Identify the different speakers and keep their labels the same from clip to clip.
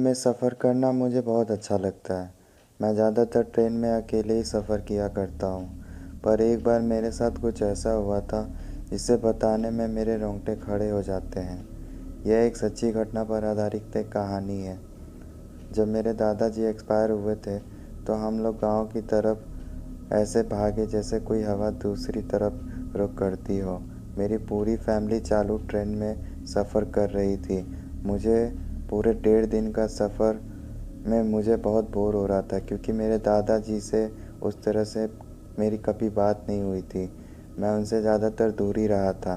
Speaker 1: में सफ़र करना मुझे बहुत अच्छा लगता है। मैं ज़्यादातर ट्रेन में अकेले ही सफ़र किया करता हूँ। पर एक बार मेरे साथ कुछ ऐसा हुआ था जिसे बताने में मेरे रोंगटे खड़े हो जाते हैं। यह एक सच्ची घटना पर आधारित एक कहानी है। जब मेरे दादाजी एक्सपायर हुए थे तो हम लोग गाँव की तरफ ऐसे भागे जैसे कोई हवा दूसरी तरफ रुख करती हो। मेरी पूरी फैमिली चालू ट्रेन में सफ़र कर रही थी। मुझे पूरे 1.5 दिन का सफ़र में मुझे बहुत बोर हो रहा था क्योंकि मेरे दादाजी से उस तरह से मेरी कभी बात नहीं हुई थी। मैं उनसे ज़्यादातर दूर ही रहा था,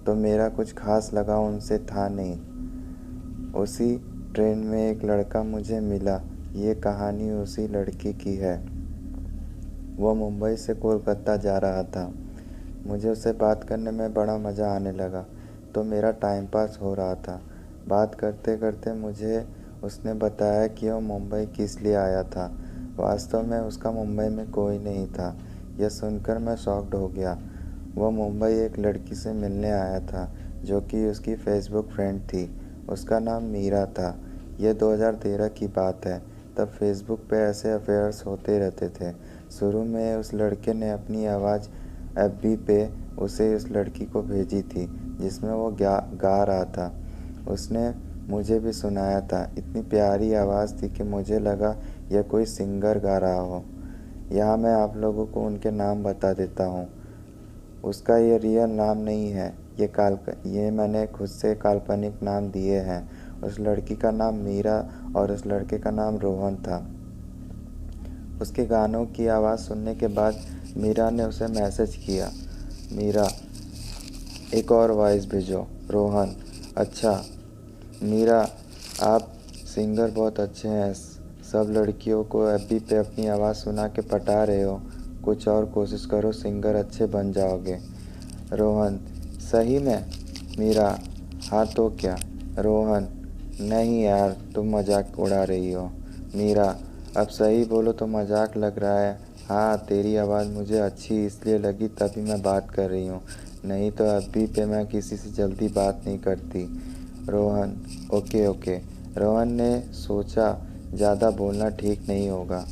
Speaker 1: तो मेरा कुछ ख़ास लगाव उनसे था नहीं। उसी ट्रेन में एक लड़का मुझे मिला। ये कहानी उसी लड़के की है। वह मुंबई से कोलकाता जा रहा था। मुझे उससे बात करने में बड़ा मज़ा आने लगा, तो मेरा टाइम पास हो रहा था। बात करते करते मुझे उसने बताया कि वह मुंबई किस लिए आया था। वास्तव में उसका मुंबई में कोई नहीं था। यह सुनकर मैं शॉक्ड हो गया। वह मुंबई एक लड़की से मिलने आया था जो कि उसकी फेसबुक फ्रेंड थी। उसका नाम मीरा था। यह 2013 की बात है। तब फेसबुक पे ऐसे अफेयर्स होते रहते थे। शुरू में उस लड़के ने अपनी आवाज़ एफबी पे उसे उस लड़की को भेजी थी जिसमें वो गा रहा था। उसने मुझे भी सुनाया था। इतनी प्यारी आवाज़ थी कि मुझे लगा यह कोई सिंगर गा रहा हो। यहाँ मैं आप लोगों को उनके नाम बता देता हूँ। उसका ये रियल नाम नहीं है, ये मैंने खुद से काल्पनिक नाम दिए हैं। उस लड़की का नाम मीरा और उस लड़के का नाम रोहन था। उसके गानों की आवाज़ सुनने के बाद मीरा ने उसे मैसेज किया, मीरा एक और वॉइस भेजो। रोहन, अच्छा मीरा, आप सिंगर बहुत अच्छे हैं। सब लड़कियों को एफबी पे अपनी आवाज़ सुना के पटा रहे हो। कुछ और कोशिश करो, सिंगर अच्छे बन जाओगे। रोहन, सही में? मीरा, हाँ तो क्या? रोहन, नहीं यार, तुम मजाक उड़ा रही हो। मीरा, अब सही बोलो तो मजाक लग रहा है। हाँ, तेरी आवाज़ मुझे अच्छी इसलिए लगी तभी मैं बात कर रही हूँ, नहीं तो अभी पे मैं किसी से जल्दी बात नहीं करती। Rohan, okay okay. रोहन ने सोचा ज़्यादा बोलना ठीक नहीं होगा।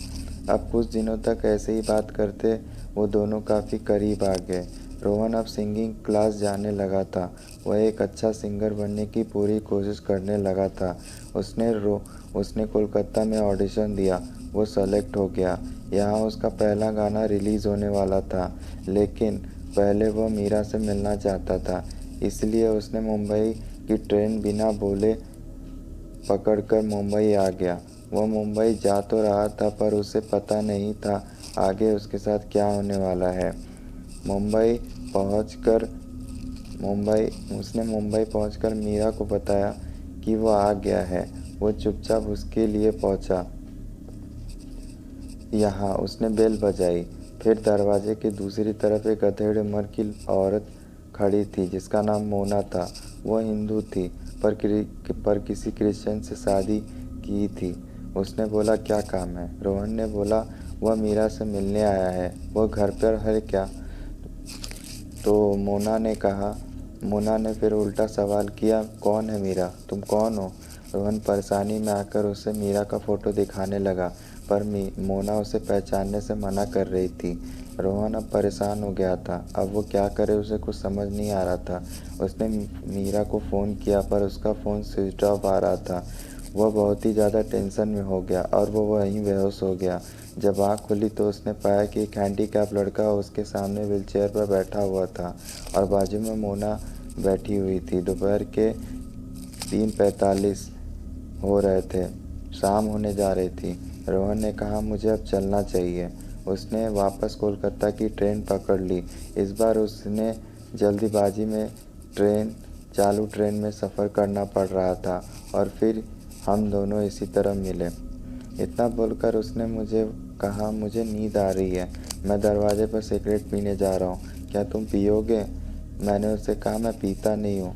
Speaker 1: अब कुछ दिनों तक ऐसे ही बात करते वो दोनों काफ़ी करीब आ गए। रोहन अब सिंगिंग क्लास जाने लगा था। वह एक अच्छा सिंगर बनने की पूरी कोशिश करने लगा था। उसने कोलकाता में ऑडिशन दिया। वो सेलेक्ट हो गया। यहाँ उसका पहला गाना रिलीज़ होने वाला था, लेकिन पहले वह मीरा से मिलना चाहता था। इसलिए उसने मुंबई की ट्रेन बिना बोले पकड़कर मुंबई आ गया। वह मुंबई जा तो रहा था पर उसे पता नहीं था आगे उसके साथ क्या होने वाला है। मुंबई पहुंचकर मुंबई उसने मुंबई पहुंचकर मीरा को बताया कि वह आ गया है। वो चुपचाप उसके लिए पहुंचा। यहाँ उसने बेल बजाई। फिर दरवाजे की दूसरी तरफ एक अधेड़ उम्र की औरत खड़ी थी जिसका नाम मोना था। वह हिंदू थी पर किसी क्रिश्चियन से शादी की थी। उसने बोला, क्या काम है? रोहन ने बोला, वह मीरा से मिलने आया है। वह घर पर है क्या? तो मोना ने फिर उल्टा सवाल किया, कौन है मीरा? तुम कौन हो? रोहन परेशानी में आकर उसे मीरा का फ़ोटो दिखाने लगा, पर मोना उसे पहचानने से मना कर रही थी। रोहन अब परेशान हो गया था। अब वो क्या करे उसे कुछ समझ नहीं आ रहा था। उसने मीरा को फ़ोन किया पर उसका फ़ोन स्विच ऑफ आ रहा था। वह बहुत ही ज़्यादा टेंशन में हो गया और वो वहीं बेहोश हो गया। जब आँख खुली तो उसने पाया कि एक हैंडीकैप लड़का उसके सामने व्हीलचेयर पर बैठा हुआ था और बाजू में मोना बैठी हुई थी। दोपहर के 3:45 हो रहे थे। शाम होने जा रही थी। रोहन ने कहा, मुझे अब चलना चाहिए। उसने वापस कोलकाता की ट्रेन पकड़ ली। इस बार उसने जल्दीबाजी में चालू ट्रेन में सफ़र करना पड़ रहा था और फिर हम दोनों इसी तरह मिले। इतना बोलकर उसने मुझे कहा, मुझे नींद आ रही है, मैं दरवाजे पर सिगरेट पीने जा रहा हूँ, क्या तुम पियोगे? मैंने उससे कहा, मैं पीता नहीं हूँ।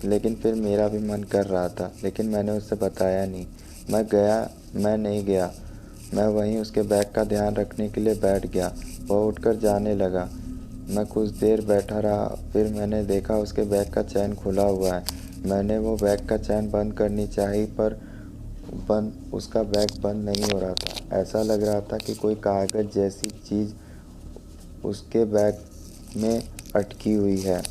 Speaker 1: लेकिन फिर मेरा भी मन कर रहा था, लेकिन मैंने उससे बताया नहीं। मैं नहीं गया। मैं वहीं उसके बैग का ध्यान रखने के लिए बैठ गया। वह उठकर जाने लगा। मैं कुछ देर बैठा रहा, फिर मैंने देखा उसके बैग का चैन खुला हुआ है। मैंने वो बैग का चैन बंद करनी चाही पर उसका बैग बंद नहीं हो रहा था। ऐसा लग रहा था कि कोई कागज़ जैसी चीज़ उसके बैग में अटकी हुई है।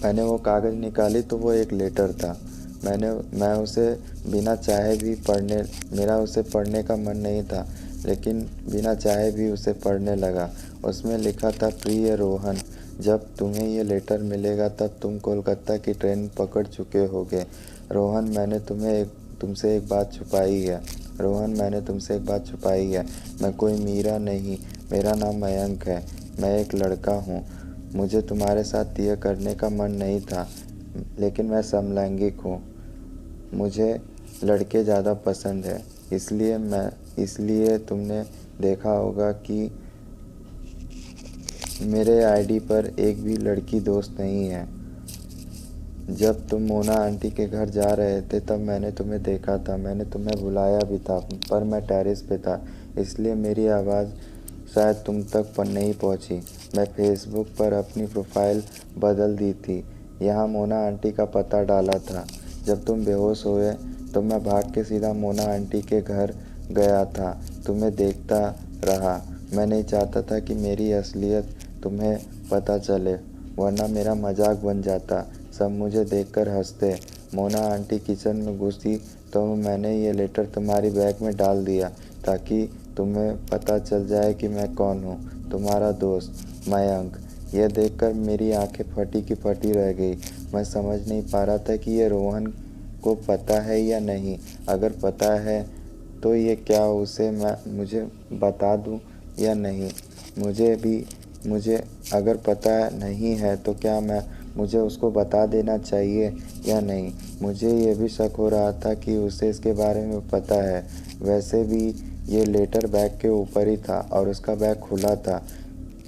Speaker 1: मैंने वो कागज़ निकाली तो वो एक लेटर था। मैं उसे बिना चाहे भी मेरा उसे पढ़ने का मन नहीं था, लेकिन बिना चाहे भी उसे पढ़ने लगा। उसमें लिखा था, प्रिय रोहन, जब तुम्हें ये लेटर मिलेगा तब तुम कोलकाता की ट्रेन पकड़ चुके होगे। रोहन, मैंने तुमसे एक बात छुपाई है। रोहन, मैंने तुमसे एक बात छुपाई है। मैं कोई मीरा नहीं, मेरा नाम मयंक है। मैं एक लड़का हूँ। मुझे तुम्हारे साथ यह करने का मन नहीं था, लेकिन मैं समलैंगिक हूँ। मुझे लड़के ज़्यादा पसंद है। इसलिए तुमने देखा होगा कि मेरे आईडी पर एक भी लड़की दोस्त नहीं है। जब तुम मोना आंटी के घर जा रहे थे तब मैंने तुम्हें देखा था। मैंने तुम्हें बुलाया भी था, पर मैं टेरेस पे था, इसलिए मेरी आवाज़ शायद तुम तक पर नहीं पहुंची। मैं फेसबुक पर अपनी प्रोफाइल बदल दी थी, यहाँ मोना आंटी का पता डाला था। जब तुम बेहोश हुए तो मैं भाग के सीधा मोना आंटी के घर गया था। तुम्हें देखता रहा। मैं नहीं चाहता था कि मेरी असलियत तुम्हें पता चले, वरना मेरा मजाक बन जाता। सब मुझे देखकर हंसते। मोना आंटी किचन में घुसी तो मैंने ये लेटर तुम्हारी बैग में डाल दिया, ताकि तुम्हें पता चल जाए कि मैं कौन हूँ, तुम्हारा दोस्त मयंक। यह देखकर मेरी आंखें फटी की फटी रह गई। मैं समझ नहीं पा रहा था कि ये रोहन को पता है या नहीं। अगर पता है तो ये क्या मुझे बता दूँ या नहीं। मुझे अगर पता नहीं है तो क्या मुझे उसको बता देना चाहिए या नहीं। मुझे ये भी शक हो रहा था कि उसे इसके बारे में पता है। वैसे भी ये लेटर बैग के ऊपर ही था और उसका बैग खुला था,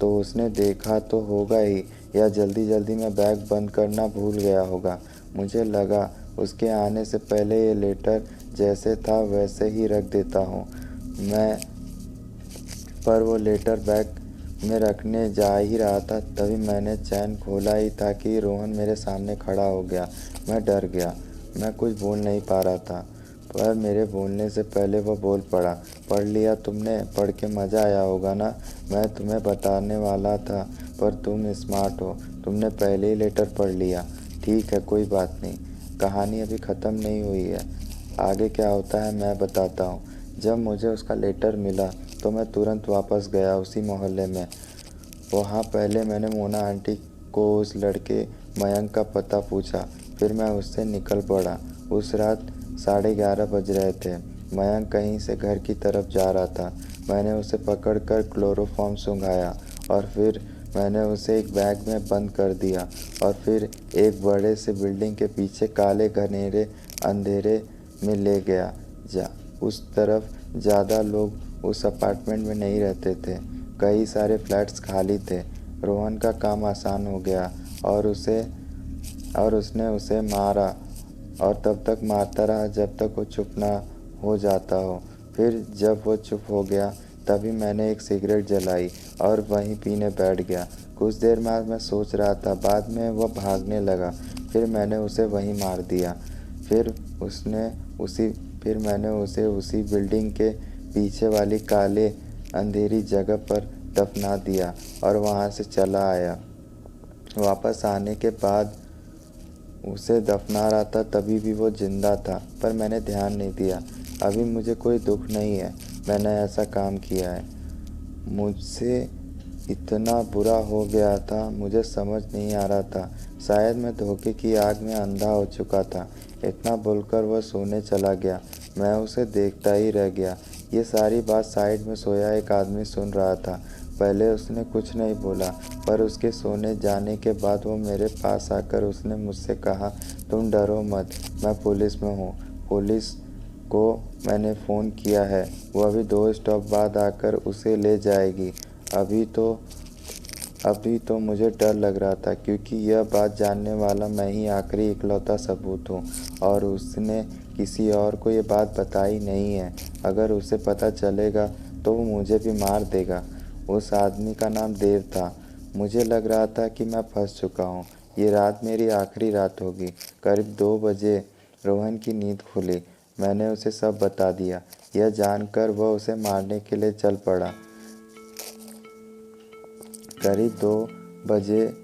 Speaker 1: तो उसने देखा तो होगा ही, या जल्दी में बैग बंद करना भूल गया होगा। मुझे लगा उसके आने से पहले ये लेटर जैसे था वैसे ही रख देता हूँ मैं, पर वो लेटर बैग में रखने जा ही रहा था, तभी मैंने चैन खोला ही था कि रोहन मेरे सामने खड़ा हो गया। मैं डर गया। मैं कुछ बोल नहीं पा रहा था, पर मेरे बोलने से पहले वो बोल पड़ा। पढ़ लिया तुमने? पढ़ के मज़ा आया होगा ना? मैं तुम्हें बताने वाला था, पर तुम स्मार्ट हो, तुमने पहले ही लेटर पढ़ लिया। ठीक है, कोई बात नहीं, कहानी अभी ख़त्म नहीं हुई है। आगे क्या होता है मैं बताता हूँ। जब मुझे उसका लेटर मिला तो मैं तुरंत वापस गया उसी मोहल्ले में। वहाँ पहले मैंने मोना आंटी को उस लड़के मयंक का पता पूछा, फिर मैं उससे निकल पड़ा। उस रात 11:30 बज रहे थे। मयंक कहीं से घर की तरफ जा रहा था। मैंने उसे पकड़कर क्लोरोफॉर्म सूंघाया और फिर मैंने उसे एक बैग में बंद कर दिया और फिर एक बड़े से बिल्डिंग के पीछे काले घनेरे अंधेरे में ले गया। उस तरफ ज़्यादा लोग उस अपार्टमेंट में नहीं रहते थे। कई सारे फ्लैट्स खाली थे। रोहन का काम आसान हो गया और उसने उसे मारा और तब तक मारता रहा जब तक वो चुप ना हो जाता हो। फिर जब वो चुप हो गया तभी मैंने एक सिगरेट जलाई और वहीं पीने बैठ गया। कुछ देर बाद मैं सोच रहा था, बाद में वह भागने लगा। फिर मैंने उसे वहीं मार दिया। फिर मैंने उसे उसी बिल्डिंग के पीछे वाली काले अंधेरी जगह पर दफना दिया और वहाँ से चला आया। वापस आने के बाद उसे दफना रहा था, तभी भी वो जिंदा था, पर मैंने ध्यान नहीं दिया। अभी मुझे कोई दुख नहीं है, मैंने ऐसा काम किया है। मुझसे इतना बुरा हो गया था, मुझे समझ नहीं आ रहा था। शायद मैं धोखे की आग में अंधा हो चुका था। इतना बोलकर वह सोने चला गया। मैं उसे देखता ही रह गया। ये सारी बात साइड में सोया एक आदमी सुन रहा था। पहले उसने कुछ नहीं बोला, पर उसके सोने जाने के बाद वो मेरे पास आकर उसने मुझसे कहा, तुम डरो मत, मैं पुलिस में हूँ। पुलिस को मैंने फ़ोन किया है, वो अभी 2 स्टॉप बाद आकर उसे ले जाएगी। अभी तो मुझे डर लग रहा था, क्योंकि यह बात जानने वाला मैं ही आखिरी इकलौता सबूत हूँ और उसने किसी और को ये बात बताई नहीं है। अगर उसे पता चलेगा तो वो मुझे भी मार देगा। उस आदमी का नाम देव था। मुझे लग रहा था कि मैं फंस चुका हूँ, ये रात मेरी आखिरी रात होगी। करीब 2 बजे रोहन की नींद खुली। मैंने उसे सब बता दिया। यह जानकर वह उसे मारने के लिए चल पड़ा। करीब 2 बजे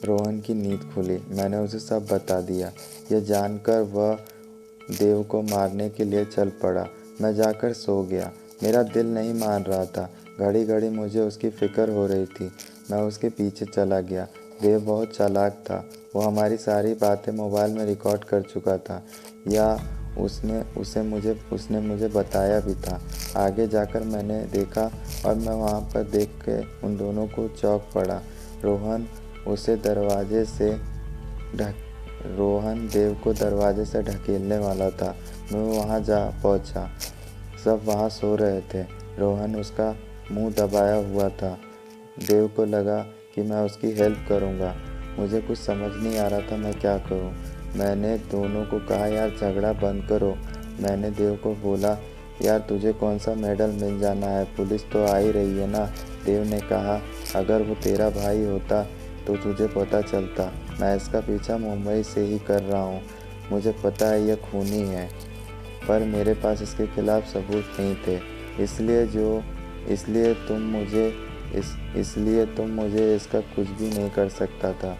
Speaker 1: रोहन की नींद खुली। मैंने उसे सब बता दिया। यह जानकर वह देव को मारने के लिए चल पड़ा। मैं जाकर सो गया। मेरा दिल नहीं मान रहा था। घड़ी घड़ी मुझे उसकी फिक्र हो रही थी। मैं उसके पीछे चला गया। देव बहुत चालाक था। वो हमारी सारी बातें मोबाइल में रिकॉर्ड कर चुका था, या उसने मुझे बताया भी था। आगे जाकर मैंने देखा और मैं वहाँ पर देख के उन दोनों को चौंक पड़ा। रोहन देव को दरवाजे से ढकेलने वाला था। मैं वहाँ जा पहुँचा। सब वहाँ सो रहे थे। रोहन उसका मुंह दबाया हुआ था। देव को लगा कि मैं उसकी हेल्प करूँगा। मुझे कुछ समझ नहीं आ रहा था मैं क्या करूँ। मैंने दोनों को कहा, यार झगड़ा बंद करो। मैंने देव को बोला, यार तुझे कौन सा मेडल मिल जाना है, पुलिस तो आ ही रही है ना। देव ने कहा, अगर वो तेरा भाई होता तो तुझे पता चलता। मैं इसका पीछा मुंबई से ही कर रहा हूँ। मुझे पता है यह खूनी है, पर मेरे पास इसके खिलाफ सबूत नहीं थे। इसलिए तुम मुझे इसका कुछ भी नहीं कर सकता था।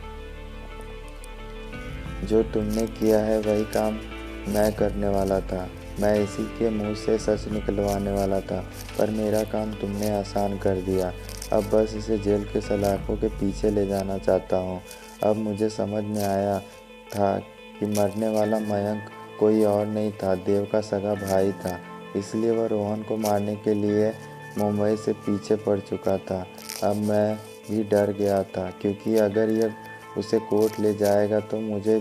Speaker 1: जो तुमने किया है वही काम मैं करने वाला था। मैं इसी के मुंह से सच निकलवाने वाला था, पर मेरा काम तुमने आसान कर दिया। अब बस इसे जेल के सलाखों के पीछे ले जाना चाहता हूँ। अब मुझे समझ में आया था कि मरने वाला मयंक कोई और नहीं था, देव का सगा भाई था। इसलिए वह रोहन को मारने के लिए मुंबई से पीछे पड़ चुका था। अब मैं भी डर गया था, क्योंकि अगर यह उसे कोर्ट ले जाएगा तो मुझे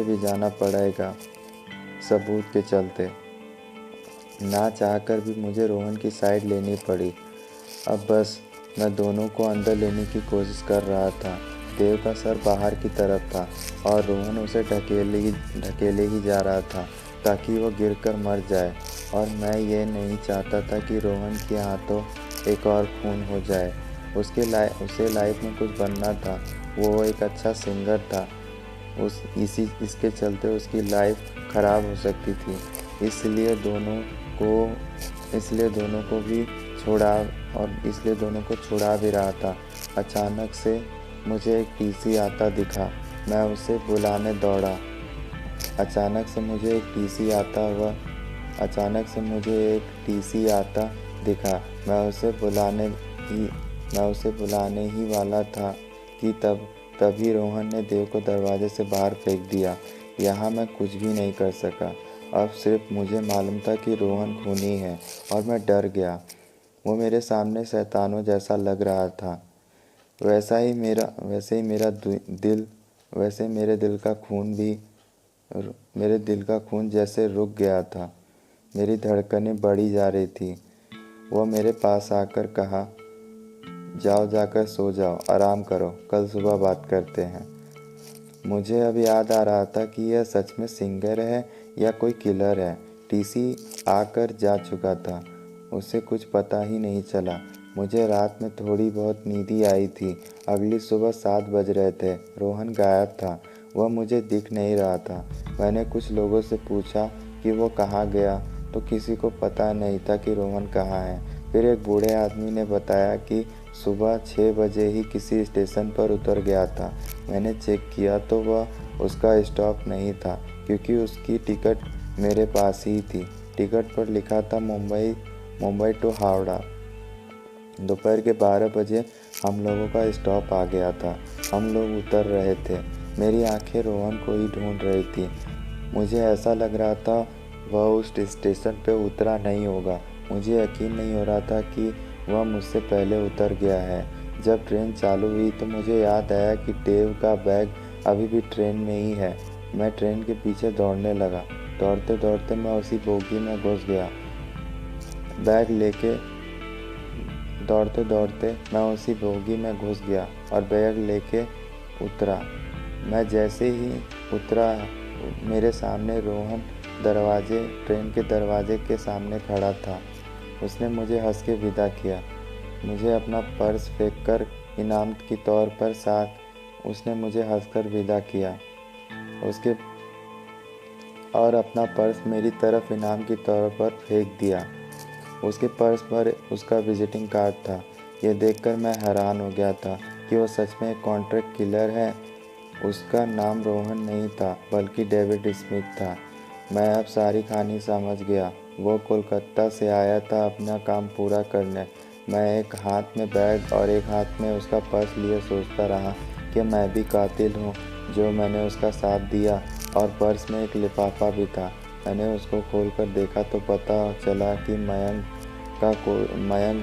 Speaker 1: भी जाना पड़ेगा सबूत के चलते। ना चाहकर भी मुझे रोहन की साइड लेनी पड़ी। अब बस मैं दोनों को अंदर लेने की कोशिश कर रहा था। देव का सर बाहर की तरफ था और रोहन उसे ढकेले ही जा रहा था ताकि वो गिरकर मर जाए। और मैं ये नहीं चाहता था कि रोहन के हाथों एक और खून हो जाए। उसे लाइफ में कुछ बनना था। वो एक अच्छा सिंगर था। इसके चलते उसकी लाइफ खराब हो सकती थी। इसलिए दोनों को छुड़ा भी रहा था। अचानक से मुझे एक टीसी आता दिखा। मैं उसे बुलाने दौड़ा। अचानक से मुझे एक टीसी आता दिखा। मैं उसे बुलाने ही वाला था कि तभी रोहन ने देव को दरवाजे से बाहर फेंक दिया। यहाँ मैं कुछ भी नहीं कर सका। अब सिर्फ मुझे मालूम था कि रोहन खूनी है, और मैं डर गया। वो मेरे सामने शैतानों जैसा लग रहा था। वैसे मेरे दिल का खून जैसे रुक गया था। मेरी धड़कनें बढ़ी जा रही थी। वह मेरे पास आकर कहा, जाओ, जाकर सो जाओ, आराम करो, कल सुबह बात करते हैं। मुझे अब याद आ रहा था कि यह सच में सिंगर है या कोई किलर है। टीसी आकर जा चुका था। उसे कुछ पता ही नहीं चला। मुझे रात में थोड़ी बहुत नींद ही आई थी। अगली सुबह 7 बज रहे थे। रोहन गायब था। वह मुझे दिख नहीं रहा था। मैंने कुछ लोगों से पूछा कि वो कहाँ गया, तो किसी को पता नहीं था कि रोहन कहाँ है। फिर एक बूढ़े आदमी ने बताया कि सुबह 6 बजे ही किसी स्टेशन पर उतर गया था। मैंने चेक किया तो वह उसका स्टॉप नहीं था, क्योंकि उसकी टिकट मेरे पास ही थी। टिकट पर लिखा था मुंबई टू हावड़ा। दोपहर के 12 बजे हम लोगों का स्टॉप आ गया था। हम लोग उतर रहे थे। मेरी आंखें रोहन को ही ढूंढ रही थी। मुझे ऐसा लग रहा था वह उस स्टेशन पे उतरा नहीं होगा। मुझे यकीन नहीं हो रहा था कि वह मुझसे पहले उतर गया है। जब ट्रेन चालू हुई तो मुझे याद आया कि देव का बैग अभी भी ट्रेन में ही है। मैं ट्रेन के पीछे दौड़ने लगा। दौड़ते दौड़ते मैं उसी बोगी में घुस गया। और बैग लेके उतरा। मैं जैसे ही उतरा, मेरे सामने रोहन ट्रेन के दरवाजे के सामने खड़ा था। उसने मुझे हंस के विदा किया। मुझे अपना पर्स फेंककर इनाम के तौर पर उसने मुझे हंसकर विदा किया उसके और अपना पर्स मेरी तरफ इनाम के तौर पर फेंक दिया। उसके पर्स पर उसका विजिटिंग कार्ड था। ये देखकर मैं हैरान हो गया था कि वो सच में एक कॉन्ट्रैक्ट किलर है। उसका नाम रोहन नहीं था बल्कि डेविड स्मिथ था। मैं अब सारी कहानी समझ गया। वो कोलकाता से आया था अपना काम पूरा करने। मैं एक हाथ में बैग और एक हाथ में उसका पर्स लिए सोचता रहा कि मैं भी कातिल हूँ जो मैंने उसका साथ दिया। और पर्स में एक लिफाफा भी था। मैंने उसको खोलकर देखा तो पता चला कि मयंक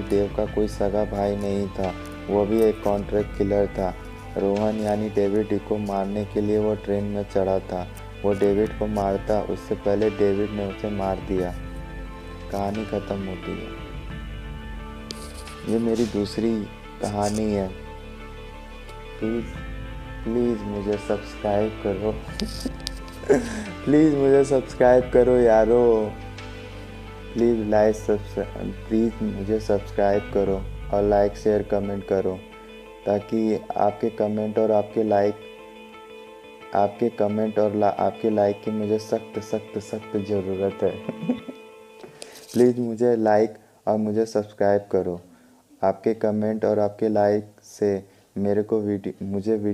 Speaker 1: देव का कोई सगा भाई नहीं था। वो भी एक कॉन्ट्रैक्ट किलर था। रोहन यानी डेविड को मारने के लिए वो ट्रेन में चढ़ा था। वो डेविड को मारता उससे पहले डेविड ने उसे मार दिया। कहानी ख़त्म होती है। ये मेरी दूसरी कहानी है। प्लीज़ प्लीज़ मुझे सब्सक्राइब करो। प्लीज़ मुझे सब्सक्राइब करो यारो। प्लीज़ मुझे सब्सक्राइब करो और लाइक शेयर कमेंट करो ताकि आपके कमेंट और आपके लाइक की मुझे सख्त सख्त सख्त ज़रूरत है। प्लीज़ मुझे लाइक और मुझे सब्सक्राइब करो। आपके कमेंट और आपके लाइक से मुझे वीडियो